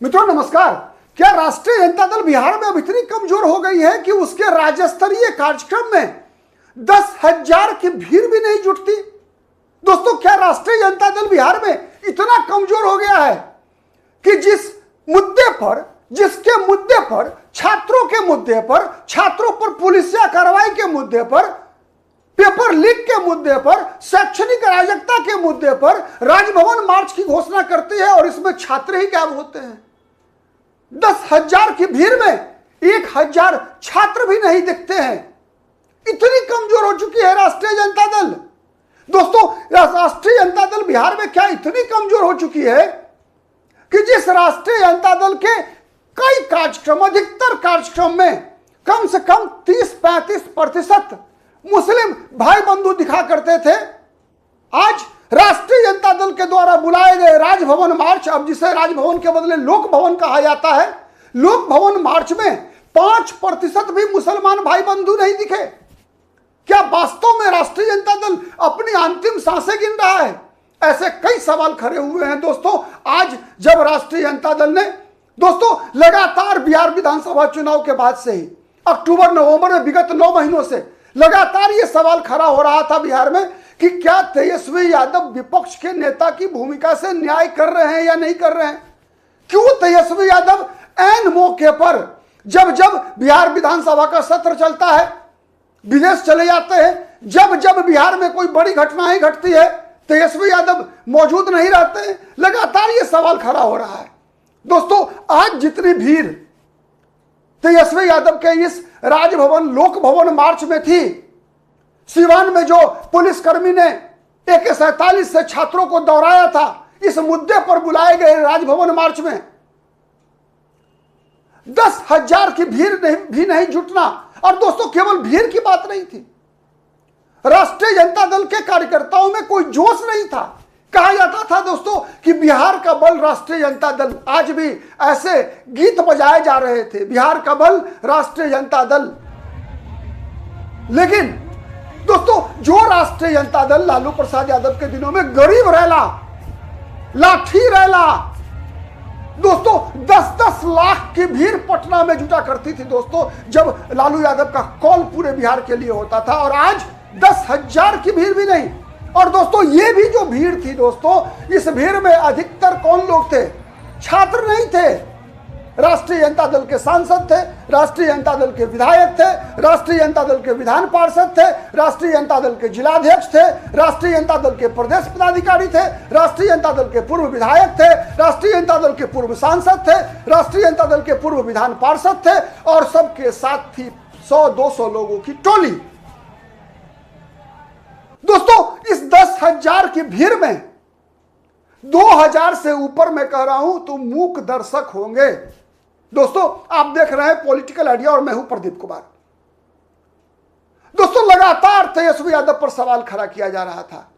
मित्रों नमस्कार। क्या राष्ट्रीय जनता दल बिहार में अब इतनी कमजोर हो गई है कि उसके राज्य स्तरीय कार्यक्रम में 10,000 की भीड़ भी नहीं जुटती? दोस्तों, क्या राष्ट्रीय जनता दल बिहार में इतना कमजोर हो गया है कि जिसके मुद्दे पर छात्रों के मुद्दे पर, छात्रों पर पुलिसिया कार्रवाई के मुद्दे पर, पेपर लीक के मुद्दे पर, शैक्षणिक अराजकता के मुद्दे पर राजभवन मार्च की घोषणा करती है और इसमें छात्र ही गायब होते हैं? 10,000 की भीड़ में 1,000 छात्र भी नहीं दिखते हैं। इतनी कमजोर हो चुकी है राष्ट्रीय जनता दल। दोस्तों, राष्ट्रीय जनता दल बिहार में क्या इतनी कमजोर हो चुकी है कि जिस राष्ट्रीय जनता दल के कई कार्यक्रम, अधिकतर कार्यक्रम में कम से कम 30-35% मुस्लिम भाई बंधु दिखा करते थे, आज राष्ट्रीय जनता दल के द्वारा बुलाए गए राजभवन मार्च, अब जिसे राजभवन के बदले लोक भवन कहा जाता है, लोक भवन मार्च में 5% भी मुसलमान भाई बंधु नहीं दिखे। क्या वास्तव में राष्ट्रीय जनता दल अपनी अंतिम सांसें गिन रहा है? ऐसे कई सवाल खड़े हुए हैं दोस्तों। आज जब राष्ट्रीय जनता दल ने दोस्तों लगातार बिहार विधानसभा चुनाव के बाद से ही अक्टूबर नवंबर में विगत 9 महीनों से लगातार ये सवाल खड़ा हो रहा था बिहार में कि क्या तेजस्वी यादव विपक्ष के नेता की भूमिका से न्याय कर रहे हैं या नहीं कर रहे हैं? क्यों तेजस्वी यादव ऐन मौके पर जब जब बिहार विधानसभा का सत्र चलता है विदेश चले जाते हैं, जब जब बिहार में कोई बड़ी घटनाएं घटती है तेजस्वी यादव मौजूद नहीं रहते हैं? लगातार ये सवाल खड़ा हो रहा है दोस्तों। आज जितनी भीड़ तेजस्वी यादव के इस राजभवन लोक भवन मार्च में थी, सिवान में जो पुलिसकर्मी ने AK-47 से छात्रों को दौड़ाया था, इस मुद्दे पर बुलाए गए राजभवन मार्च में 10,000 की भीड़ भी नहीं जुटना। और दोस्तों, केवल भीड़ की बात नहीं थी, राष्ट्रीय जनता दल के कार्यकर्ताओं में कोई जोश नहीं था। कहा जाता था दोस्तों कि बिहार का बल राष्ट्रीय जनता दल, आज भी ऐसे गीत बजाए जा रहे थे, बिहार का बल राष्ट्रीय जनता दल। लेकिन दोस्तों, जो राष्ट्रीय जनता दल लालू प्रसाद यादव के दिनों में गरीब रैला, लाठी रैला दोस्तों 10-10 लाख की भीड़ पटना में जुटा करती थी दोस्तों, जब लालू यादव का कॉल पूरे बिहार के लिए होता था, और आज 10,000 की भीड़ भी नहीं। और दोस्तों, ये भी जो भीड़ थी दोस्तों, इस भीड़ में अधिकतर कौन लोग थे? छात्र नहीं थे, राष्ट्रीय जनता दल के सांसद थे, राष्ट्रीय जनता दल के विधायक थे, राष्ट्रीय जनता दल के विधान पार्षद थे, राष्ट्रीय जनता दल के जिलाध्यक्ष थे, राष्ट्रीय जनता दल के प्रदेश पदाधिकारी थे, राष्ट्रीय जनता दल के पूर्व विधायक थे, राष्ट्रीय जनता दल के पूर्व सांसद थे, राष्ट्रीय जनता दल के पूर्व विधान पार्षद थे, और सबके साथ थी 100-200 लोगों की टोली। दोस्तों, इस 10,000 की भीड़ में 2,000 से ऊपर मैं कह रहा हूं तो मूक दर्शक होंगे। दोस्तों, आप देख रहे हैं पॉलिटिकल आइडिया और मैं हूं प्रदीप कुमार। दोस्तों, लगातार तेजस्वी यादव पर सवाल खड़ा किया जा रहा था,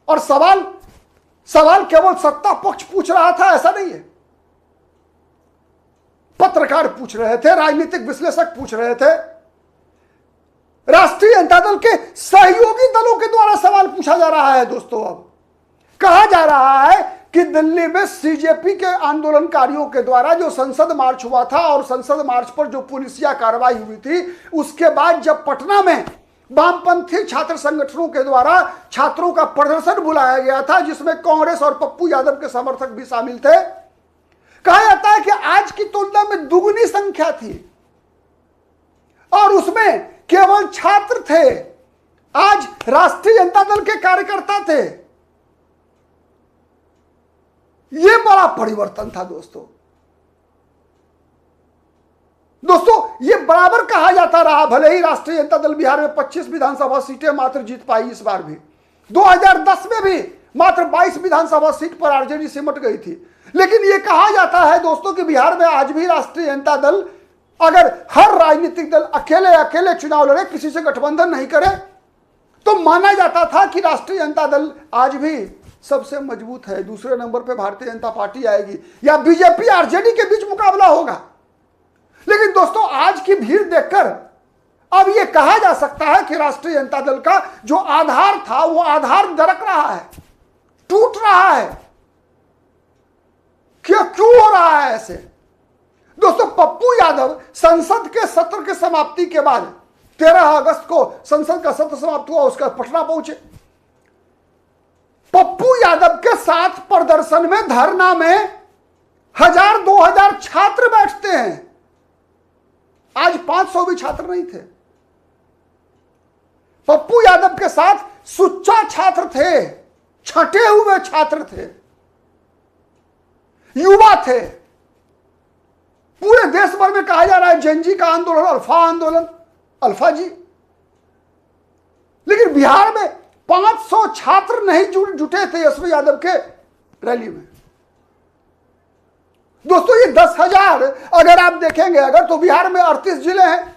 और सवाल केवल सत्ता पक्ष पूछ रहा था ऐसा नहीं है। पत्रकार पूछ रहे थे, राजनीतिक विश्लेषक पूछ रहे थे, राष्ट्रीय जनता दल के सहयोगी दलों के द्वारा सवाल पूछा जा रहा है। दोस्तों, अब कहा जा रहा है कि दिल्ली में CJP के आंदोलनकारियों के द्वारा जो संसद मार्च हुआ था, और संसद मार्च पर जो पुलिसिया कार्रवाई हुई थी, उसके बाद जब पटना में वामपंथी छात्र संगठनों के द्वारा छात्रों का प्रदर्शन बुलाया गया था, जिसमें कांग्रेस और पप्पू यादव के समर्थक भी शामिल थे, कहा जाता है कि आज की तुलना में दुगनी संख्या थी, और उसमें केवल छात्र थे, आज राष्ट्रीय जनता दल के कार्यकर्ता थे। यह बड़ा परिवर्तन था दोस्तों। यह बराबर कहा जाता रहा, भले ही राष्ट्रीय जनता दल बिहार में 25 विधानसभा सीटें मात्र जीत पाई, इस बार भी 2010 में भी मात्र 22 विधानसभा सीट पर आरजेडी सिमट गई थी। लेकिन यह कहा जाता है दोस्तों कि बिहार में आज भी राष्ट्रीय जनता दल, अगर हर राजनीतिक दल अकेले चुनाव लड़े, किसी से गठबंधन नहीं करे, तो माना जाता था कि राष्ट्रीय जनता दल आज भी सबसे मजबूत है। दूसरे नंबर पे भारतीय जनता पार्टी आएगी या बीजेपी आरजेडी के बीच मुकाबला होगा। लेकिन दोस्तों, आज की भीड़ देखकर अब यह कहा जा सकता है कि राष्ट्रीय जनता दल का जो आधार था, वो आधार दरक रहा है, टूट रहा है। कि क्यों हो रहा है ऐसे। दोस्तों, पप्पू यादव संसद के सत्र के समाप्ति के बाद 13 अगस्त को संसद का सत्र समाप्त हुआ, उसका पटना पहुंचे। पप्पू यादव के साथ प्रदर्शन में, धरना में 1000-2000 छात्र बैठते हैं। आज 500 भी छात्र नहीं थे। पप्पू यादव के साथ सुच्चा छात्र थे, छटे हुए छात्र थे, युवा थे। पूरे देश भर में कहा जा रहा है जेनजी का आंदोलन, अल्फा आंदोलन, अल्फा जी। लेकिन बिहार में 500 छात्र नहीं जुटे थे तेजस्वी यादव के रैली में। दोस्तों, ये 10,000 अगर आप देखेंगे अगर, तो बिहार में 38 जिले हैं।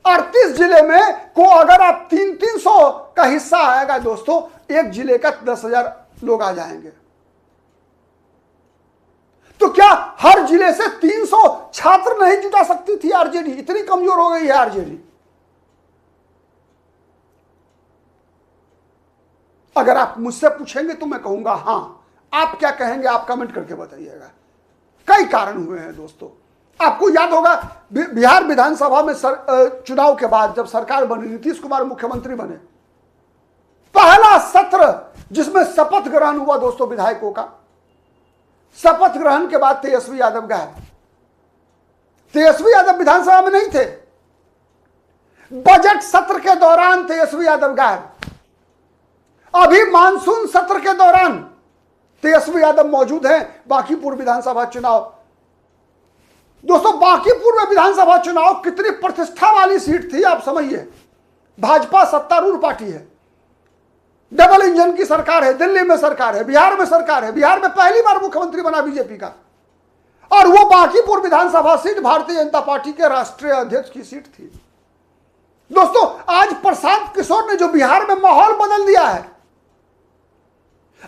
38 जिले में को अगर आप 300 का हिस्सा आएगा दोस्तों, एक जिले का 10,000 लोग आ जाएंगे। तो क्या हर जिले से 300 छात्र नहीं जुटा सकती थी आरजेडी? इतनी कमजोर हो गई है आरजेडी। अगर आप मुझसे पूछेंगे तो मैं कहूंगा हां। आप क्या कहेंगे, आप कमेंट करके बताइएगा। कई कारण हुए हैं दोस्तों। आपको याद होगा बिहार विधानसभा में चुनाव के बाद जब सरकार बनी, नीतीश कुमार मुख्यमंत्री बने, पहला सत्र जिसमें शपथ ग्रहण हुआ दोस्तों विधायकों का, शपथ ग्रहण के बाद तेजस्वी यादव गायब। तेजस्वी यादव विधानसभा में नहीं थे। बजट सत्र के दौरान तेजस्वी यादव गायब। अभी मानसून सत्र के दौरान तेजस्वी यादव मौजूद हैं। बांकीपुर विधानसभा चुनाव दोस्तों, बांकीपुर में विधानसभा चुनाव कितनी प्रतिष्ठा वाली सीट थी आप समझिए। भाजपा सत्तारूढ़ पार्टी है, डबल इंजन की सरकार है, दिल्ली में सरकार है, बिहार में सरकार है, बिहार में पहली बार मुख्यमंत्री बना बीजेपी का, और वो बांकीपुर विधानसभा सीट भारतीय जनता पार्टी के राष्ट्रीय अध्यक्ष की सीट थी। दोस्तों, आज प्रशांत किशोर ने जो बिहार में माहौल बदल दिया है,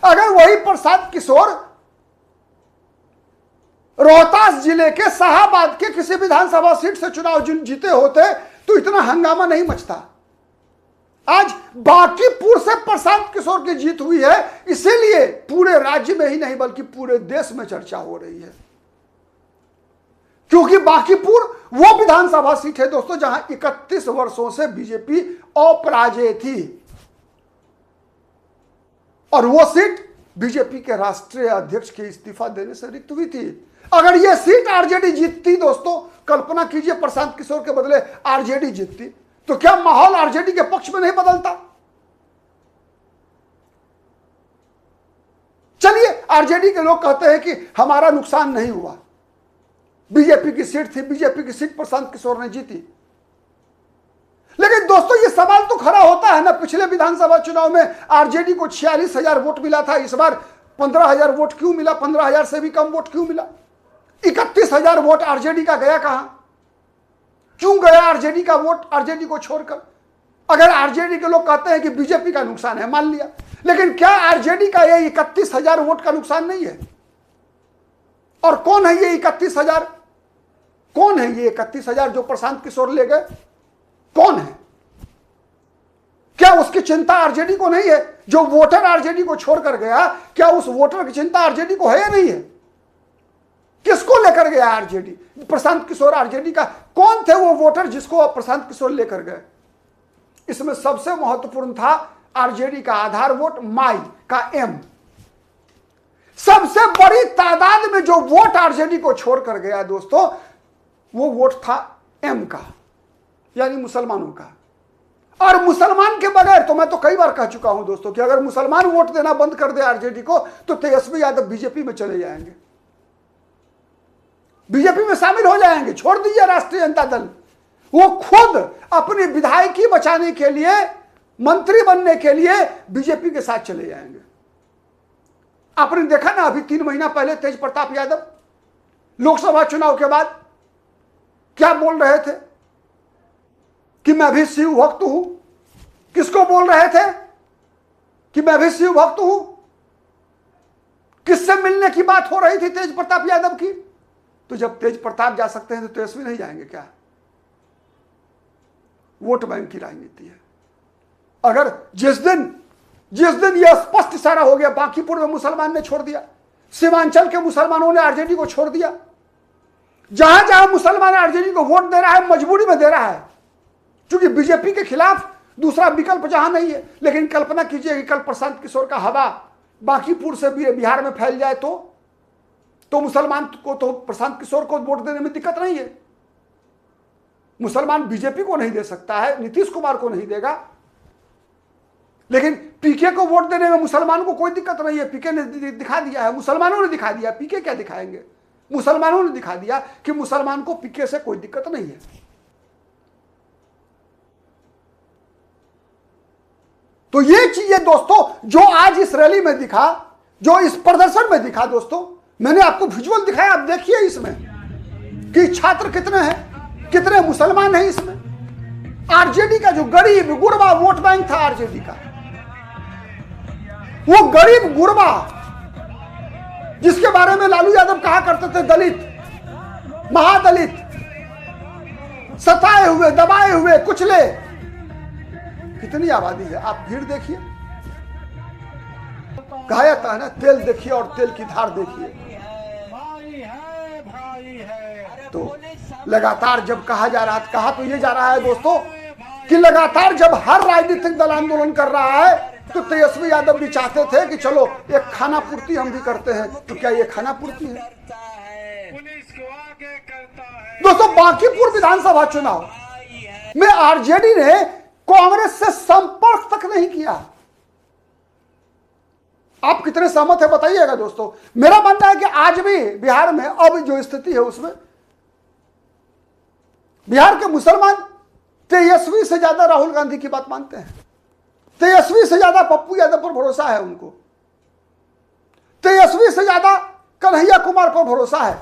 अगर वही प्रशांत किशोर रोहतास जिले के शाहाबाद के किसी विधानसभा सीट से चुनाव जीते होते तो इतना हंगामा नहीं मचता। आज बांकीपुर से प्रशांत किशोर की जीत हुई है, इसीलिए पूरे राज्य में ही नहीं बल्कि पूरे देश में चर्चा हो रही है। क्योंकि बांकीपुर वो विधानसभा सीट है दोस्तों जहां 31 वर्षों से बीजेपी अपराजय थी, और वो सीट बीजेपी के राष्ट्रीय अध्यक्ष के इस्तीफा देने से रिक्त हुई थी। अगर ये सीट आरजेडी जीतती दोस्तों, कल्पना कीजिए प्रशांत किशोर के बदले आरजेडी जीतती, तो क्या माहौल आरजेडी के पक्ष में नहीं बदलता? चलिए, आरजेडी के लोग कहते हैं कि हमारा नुकसान नहीं हुआ, बीजेपी की सीट थी, बीजेपी की सीट प्रशांत किशोर ने जीती। लेकिन दोस्तों, ये सवाल तो खड़ा होता है ना, पिछले विधानसभा चुनाव में आरजेडी को 46,000 वोट मिला था, इस बार 15,000 वोट क्यों मिला? 15,000 से भी कम वोट क्यों मिला? 31,000 वोट आरजेडी का गया कहां? क्यों गया आरजेडी का वोट आरजेडी को छोड़कर? अगर आरजेडी के लोग कहते हैं कि बीजेपी का नुकसान है, मान लिया, लेकिन क्या आरजेडी का ये 31,000 वोट का नुकसान नहीं है? और कौन है ये 31,000? कौन है ये 31,000 जो प्रशांत किशोर ले गए? कौन है? क्या उसकी चिंता आरजेडी को नहीं है? जो वोटर आरजेडी को छोड़कर गया, क्या उस वोटर की चिंता आरजेडी को है या नहीं है? किसको लेकर गया आरजेडी? प्रशांत किशोर आरजेडी का कौन थे वो वोटर जिसको प्रशांत किशोर लेकर गए? इसमें सबसे महत्वपूर्ण था आरजेडी का आधार वोट, माई का एम। सबसे बड़ी तादाद में जो वोट आरजेडी को छोड़कर गया दोस्तों, वो वोट था एम का, यानी मुसलमानों का। और मुसलमान के बगैर, तो मैं तो कई बार कह चुका हूं दोस्तों कि अगर मुसलमान वोट देना बंद कर दे आरजेडी को, तो तेजस्वी यादव बीजेपी में चले जाएंगे, बीजेपी में शामिल हो जाएंगे। छोड़ दीजिए राष्ट्रीय जनता दल, वो खुद अपनी विधायकी बचाने के लिए, मंत्री बनने के लिए बीजेपी के साथ चले जाएंगे। आपने देखा ना, अभी 3 महीना पहले तेज प्रताप यादव लोकसभा चुनाव के बाद क्या बोल रहे थे कि मैं भी शिव भक्त हूं। किसको बोल रहे थे कि मैं भी शिव भक्त हूं? किससे मिलने की बात हो रही थी तेज प्रताप यादव की? तो जब तेज प्रताप जा सकते हैं तो तेजस्वी नहीं जाएंगे क्या? वोट बैंक की राजनीति है। अगर जिस दिन यह स्पष्ट इशारा हो गया, बांकीपुर में मुसलमान ने छोड़ दिया, सीमांचल के मुसलमानों ने आरजेडी को छोड़ दिया। जहां जहां मुसलमान आरजेडी को वोट दे रहा है, मजबूरी में दे रहा है, क्योंकि बीजेपी के खिलाफ दूसरा विकल्प जहां नहीं है। लेकिन कल्पना कीजिए कि कल प्रशांत किशोर का हवा बांकीपुर से बिहार में फैल जाए तो मुसलमान को तो प्रशांत किशोर को वोट देने में दिक्कत नहीं है। मुसलमान बीजेपी को नहीं दे सकता है, नीतीश कुमार को नहीं देगा, लेकिन पीके को वोट देने में मुसलमानों को कोई दिक्कत नहीं है। पीके ने दिखा दिया है, मुसलमानों ने दिखा दिया, पीके क्या दिखाएंगे, मुसलमानों ने दिखा दिया कि मुसलमान को पीके से कोई दिक्कत नहीं है। तो ये चीजें दोस्तों जो आज इस रैली में दिखा, जो इस प्रदर्शन में दिखा, दोस्तों मैंने आपको विजुअल दिखाया, आप देखिए इसमें कि छात्र कितने हैं, कितने मुसलमान हैं इसमें। आरजेडी का जो गरीब गुरबा वोट बैंक था आरजेडी का, वो गरीब गुरबा जिसके बारे में लालू यादव कहा करते थे दलित, महादलित, सताए हुए, दबाए हुए, कुचले, कितनी आबादी है। आप भीड़ देखिए, कहा जाता है ना, तेल देखिए और तेल की धार देखिए। तो लगातार जब कहा जा रहा, कहा तो ये जा रहा है दोस्तों कि लगातार जब हर राजनीतिक दल आंदोलन कर रहा है तो तेजस्वी यादव भी चाहते थे कि चलो एक खाना पूर्ति हम भी करते हैं। तो क्या ये खाना पूर्ति है? दोस्तों बांकीपुर विधानसभा चुनाव में आरजेडी ने कांग्रेस से संपर्क तक नहीं किया। आप कितने सहमत है बताइएगा दोस्तों। मेरा मानना है कि आज भी बिहार में अब जो स्थिति है उसमें बिहार के मुसलमान तेजस्वी से ज्यादा राहुल गांधी की बात मानते हैं, तेजस्वी से ज्यादा पप्पू यादव पर भरोसा है उनको, तेजस्वी से ज्यादा कन्हैया कुमार पर भरोसा है।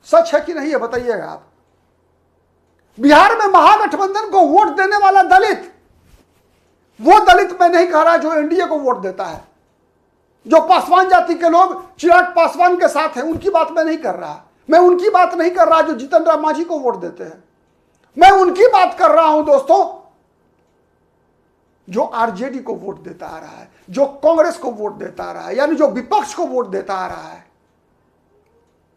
सच है कि नहीं है बताइएगा आप। बिहार में महागठबंधन को वोट देने वाला दलित, वो दलित मैं नहीं कह रहा जो एनडीए को वोट देता है, जो पासवान जाति के लोग चिराग पासवान के साथ हैं, उनकी बात मैं नहीं कर रहा। मैं उनकी बात नहीं कर रहा जो जीतन राम मांझी को वोट देते हैं। मैं उनकी बात कर रहा हूं दोस्तों जो आरजेडी को वोट देता आ रहा है, जो कांग्रेस को वोट देता आ रहा है, यानी जो विपक्ष को वोट देता आ रहा है।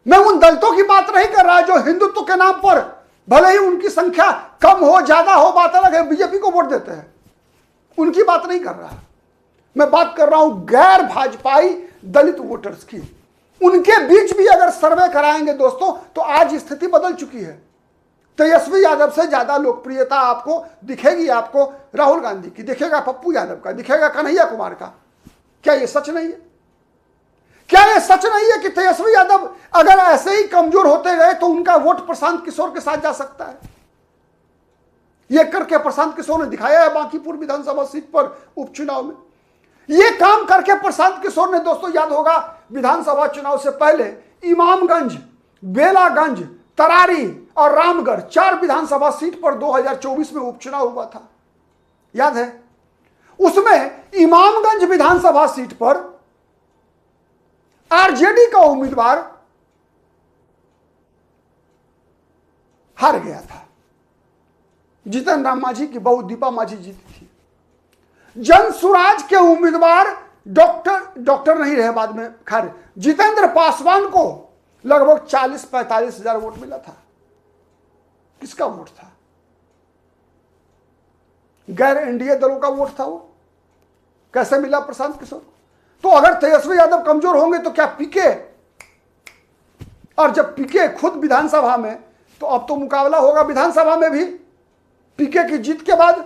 मैं उन दलितों की बात नहीं कर रहा जो हिंदुत्व के नाम पर भले ही उनकी संख्या कम हो ज्यादा हो, बात अलग है, बीजेपी को वोट देते हैं, उनकी बात नहीं कर रहा। मैं बात कर रहा हूं गैर भाजपाई दलित वोटर्स की। उनके बीच भी अगर सर्वे कराएंगे दोस्तों तो आज स्थिति बदल चुकी है। तेजस्वी यादव से ज्यादा लोकप्रियता आपको दिखेगी, आपको राहुल गांधी की दिखेगा, पप्पू यादव का दिखेगा, कन्हैया कुमार का। क्या यह सच नहीं है? क्या यह सच नहीं है कि तेजस्वी यादव अगर ऐसे ही कमजोर होते गए तो उनका वोट प्रशांत किशोर के साथ जा सकता है? यह करके प्रशांत किशोर ने दिखाया है बांकीपुर विधानसभा सीट पर उपचुनाव में। यह काम करके प्रशांत किशोर ने दोस्तों याद होगा विधानसभा चुनाव से पहले इमामगंज, बेलागंज, तरारी और रामगढ़ 4 विधानसभा सीट पर 2024 में उपचुनाव हुआ था, याद है? उसमें इमामगंज विधानसभा सीट पर आरजेडी का उम्मीदवार हार गया था। जीतन राम मांझी की बहू दीपा मांझी जीती थी। जन सुराज के उम्मीदवार डॉक्टर नहीं रहे बाद में, खैर जितेंद्र पासवान को लगभग 40-45 हजार वोट मिला था। किसका वोट था? गैर एनडीए दलों का वोट था। वो कैसे मिला प्रशांत किशोर? तो अगर तेजस्वी यादव कमजोर होंगे तो क्या पीके, और जब पीके खुद विधानसभा में, तो अब तो मुकाबला होगा विधानसभा में भी। पीके की जीत के बाद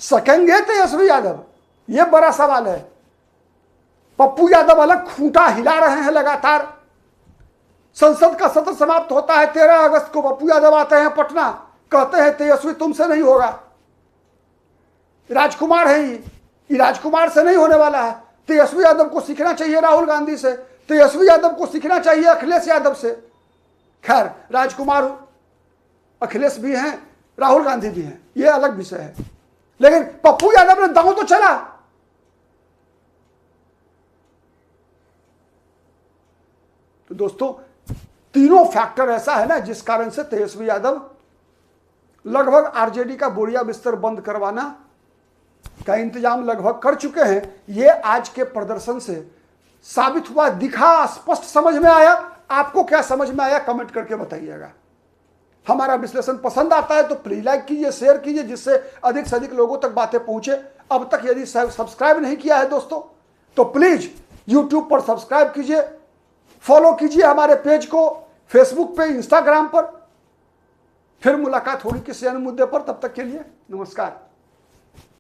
सकेंगे तेजस्वी यादव? यह बड़ा सवाल है। पप्पू यादव अलग खूंटा हिला रहे हैं लगातार। संसद का सत्र समाप्त होता है 13 अगस्त को, पप्पू यादव आते हैं पटना, कहते हैं तेजस्वी तुमसे नहीं होगा, राजकुमार है ये राजकुमार से नहीं होने वाला है। तेजस्वी यादव को सीखना चाहिए राहुल गांधी से, तेजस्वी यादव को सीखना चाहिए अखिलेश यादव से। खैर राजकुमार अखिलेश भी हैं, राहुल गांधी भी हैं, यह अलग विषय है। लेकिन पप्पू यादव ने दांव तो चला। तो दोस्तों तीनों फैक्टर ऐसा है ना जिस कारण से तेजस्वी यादव लगभग आरजेडी का बोरिया बिस्तर बंद करवाना का इंतजाम लगभग कर चुके हैं। ये आज के प्रदर्शन से साबित हुआ, दिखा, स्पष्ट समझ में आया। आपको क्या समझ में आया कमेंट करके बताइएगा। हमारा विश्लेषण पसंद आता है तो प्लीज लाइक कीजिए, शेयर कीजिए, जिससे अधिक से अधिक लोगों तक बातें पहुंचे। अब तक यदि सब्सक्राइब नहीं किया है दोस्तों तो प्लीज यूट्यूब पर सब्सक्राइब कीजिए, फॉलो कीजिए हमारे पेज को, फेसबुक पे, इंस्टाग्राम पर। फिर मुलाकात होगी किसी अन्य मुद्दे पर, तब तक के लिए नमस्कार।